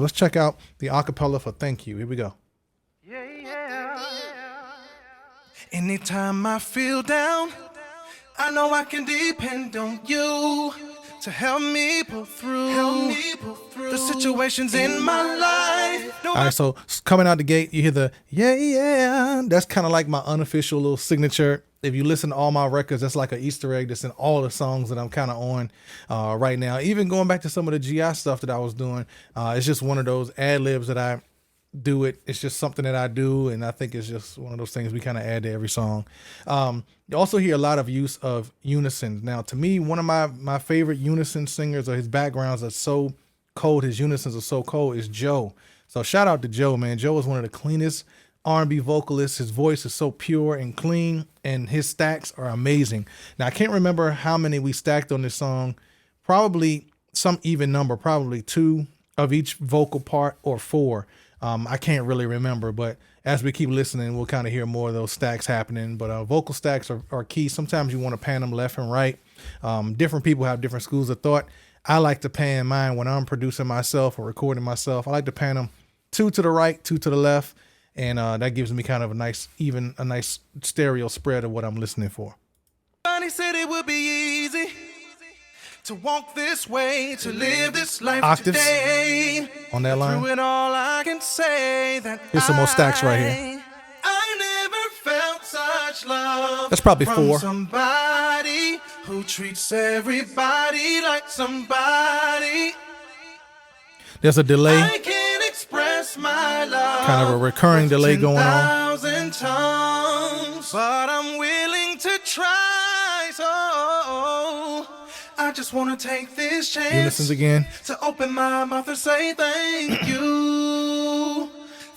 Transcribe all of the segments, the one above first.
Let's check out the acapella for Thank You. Here we go. Yeah, yeah. Anytime I feel down, I know I can depend on you to help me pull through, the situations in my life. All right, so coming out the gate, you hear the yeah, yeah. That's kind of like my unofficial little signature. If you listen to all my records, that's like an Easter egg that's in all the songs that I'm kind of on right now. Even going back to some of the GI stuff that I was doing, it's just one of those ad libs that I do it. It's just something that I do, and I think it's just one of those things we kind of add to every song. You also hear a lot of use of unison. Now, to me, one of my favorite unison singers, or his backgrounds are so cold, his unisons are so cold, is Joe. So shout out to Joe, man. Joe is one of the cleanest R&B vocalists. His voice is so pure and clean, and his stacks are amazing. Now, I can't remember how many we stacked on this song. Probably some even number, probably 2 of each vocal part or 4. I can't really remember, but as we keep listening, we'll kind of hear more of those stacks happening. But vocal stacks are key. Sometimes you want to pan them left and right. Different people have different schools of thought. I like to pan mine when I'm producing myself or recording myself. I like to pan them 2 to the right, 2 to the left, and that gives me kind of a nice stereo spread of what I'm listening for. Somebody said it would be easy to walk this way, to live this life Octaves today. on that line. Through it all, I can say that Here's some more stacks right here. I never felt such love. That's probably from 4. Somebody who treats everybody like somebody. There's a delay, I can't express my love. kind of a recurring delay going on. 10,000 tongues, but I'm willing to try. So I just want to take this chance Unisons again. to open my mouth and say thank you,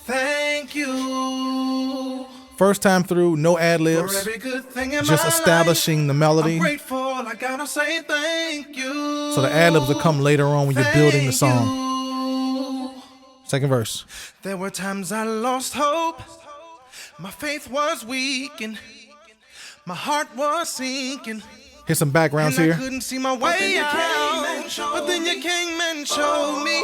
thank you. First time through, no ad For libs, every good thing in just my establishing the melody. life. I'm grateful, I gotta say thank you. So the ad libs will come later on when you're building the song. You. Second verse. There were times I lost hope. My faith was weak and my heart was sinking. Here's some backgrounds And I here. couldn't see my way out. But then you came and showed me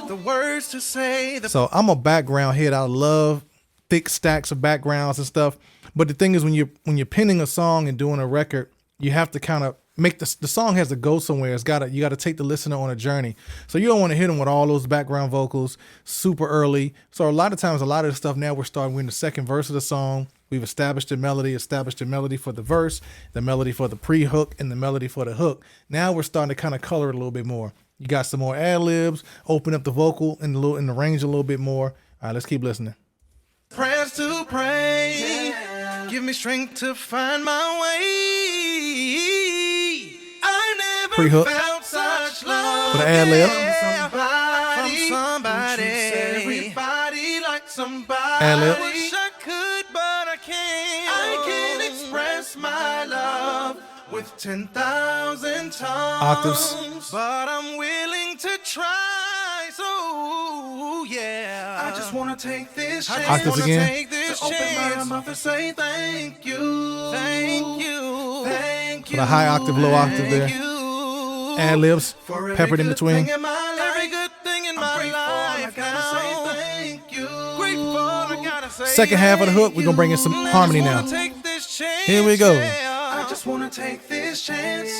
the words to say. So I'm a background head. I love thick stacks of backgrounds and stuff. But the thing is, when you're penning a song and doing a record, you have to kind of make the song has to go somewhere. You got to take the listener on a journey. So you don't want to hit them with all those background vocals super early. So a lot of times, a lot of the stuff now we're in the second verse of the song. We've established the melody for the verse, the melody for the pre-hook, and the melody for the hook. Now we're starting to kind of color it a little bit more. You got some more ad libs, open up the vocal in the range a little bit more. All right, let's keep listening. Prayers to pray. Give me strength to find my way. I never Pre-hook. felt such love. For the ad lib. From somebody. Everybody like somebody. Ad lib. I wish I could, but I can't. I can't express my love with 10,000 tongues. Octaves. But I'm willing to try. So yeah, I just want to take this chance. Octaves again. Take this to open my mouth and say thank you, thank you, thank you. For the high octave, low octave there. Ad libs peppered in between. Every good thing in my life. I gotta say thank you. Grateful, I gotta say Second half of the hook, we're gonna bring in some harmony now. Here we go. I just wanna take this chance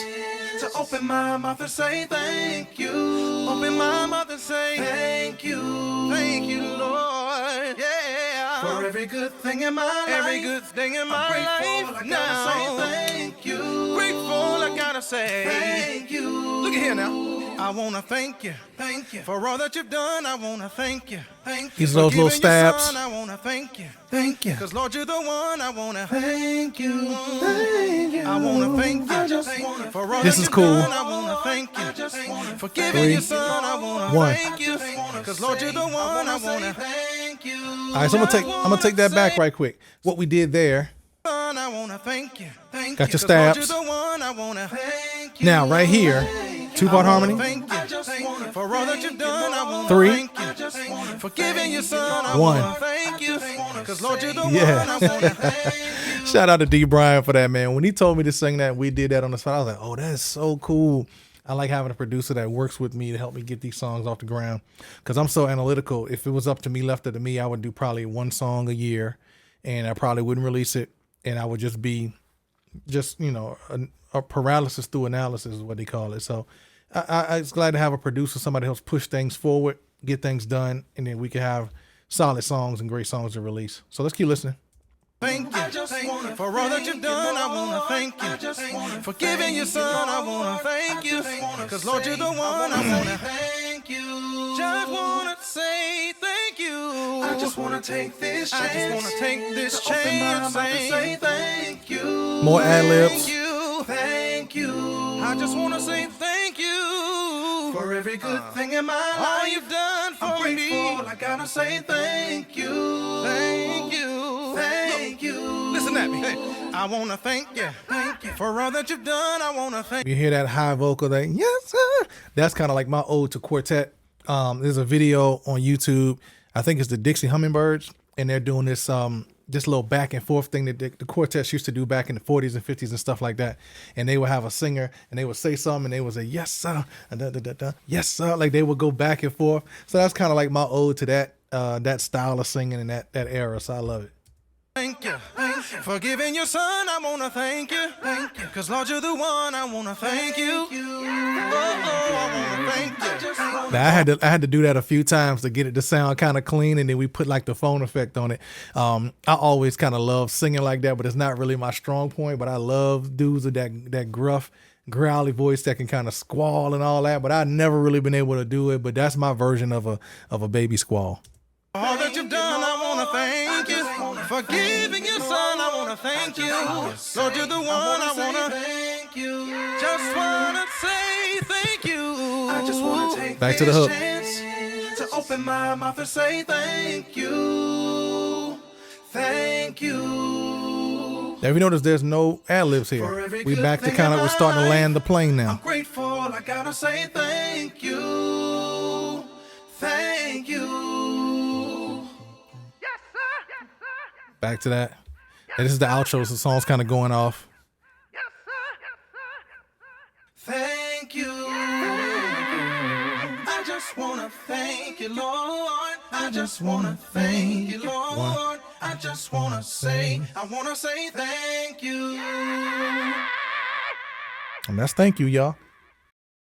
to open my mouth and say thank you. Open my mouth and say thank you, Lord. Yeah. For every good thing in my life. Every good thing in my life. Now, say thank you. Grateful, I gotta say thank you. Look at here now. I wanna thank you for all that you've done. I wanna thank you. These are those little stabs. I wanna thank you. Cause Lord, you're the one. I wanna thank you. I wanna thank you. For all This that is you've cool. done. I wanna thank you. For giving 3, your son. I wanna 1. thank you. Cause Lord, you're the one. I wanna thank you. All right, so I'm gonna take that back right quick. What we did there. I wanna thank you. Got your Cause Lord, you're stabs. the one. I wanna thank you. Now right here, 2-part harmony. Thank you for all that you've done. I wanna 3, thank you for giving your son. I 1. wanna thank you. Cause Lord, you're the Yeah. one. I wanna thank you. Shout out to D. Brian for that, man. When he told me to sing that, we did that on the spot. I was like, oh, that's so cool. I like having a producer that works with me to help me get these songs off the ground, because I'm so analytical. If it was up to me, left it to me, I would do probably one song a year, and I probably wouldn't release it, and I would just be a paralysis through analysis is what they call it. So I was glad to have a producer, somebody helps push things forward, get things done, and then we can have solid songs and great songs to release. So let's keep listening. Thank you for all that you've done. I wanna thank you for giving your son. I wanna thank you, cause Lord, you're the one. I wanna thank you. Just wanna say thank you. I just wanna take this chance. I just wanna take this chance. Say thank you. More ad-libs. Thank you. I just wanna say thank you for every good thing in my life. All you've done for me. I gotta say thank you. Thank you. Thank you. Listen at me. Hey, I wanna thank you for all that you've done. I wanna thank you. Hear that high vocal thing? Yes, sir. That's kind of like my ode to quartet. There's a video on YouTube. I think it's the Dixie Hummingbirds, and they're doing this little back and forth thing that the quartets used to do back in the 40s and 50s and stuff like that. And they would have a singer, and they would say something, and they would say, yes, sir, yes, sir. Like they would go back and forth. So that's kind of like my ode to that style of singing in that era. So I love it. Thank you for giving your son. I wanna thank you, cause Lord, you're the one. I wanna thank you. I wanna thank you. Now, I had to do that a few times to get it to sound kind of clean, and then we put like the phone effect on it. I always kind of love singing like that, but it's not really my strong point. But I love dudes with that gruff, growly voice that can kind of squall and all that. But I've never really been able to do it. But that's my version of a baby squall. All that you've done, I wanna thank you. For giving your son, I wanna thank you. Lord, you're the one. I wanna thank you. Just wanna say thank you. I just wanna take back to the hook. To open my mouth and say thank you. Thank you. Now, if you notice, there's no ad-libs here. We back to kind of, we're starting to land the plane now. I'm grateful, I gotta say thank you. Thank you. Yes, sir. Yes, sir. Back to that. And this is the outro, so the song's kind of going off. Yes, sir. Yes, sir. Thank you. I just wanna thank you, Lord. I just wanna thank you, Lord. I just wanna say, I wanna say thank you. And that's thank you, y'all.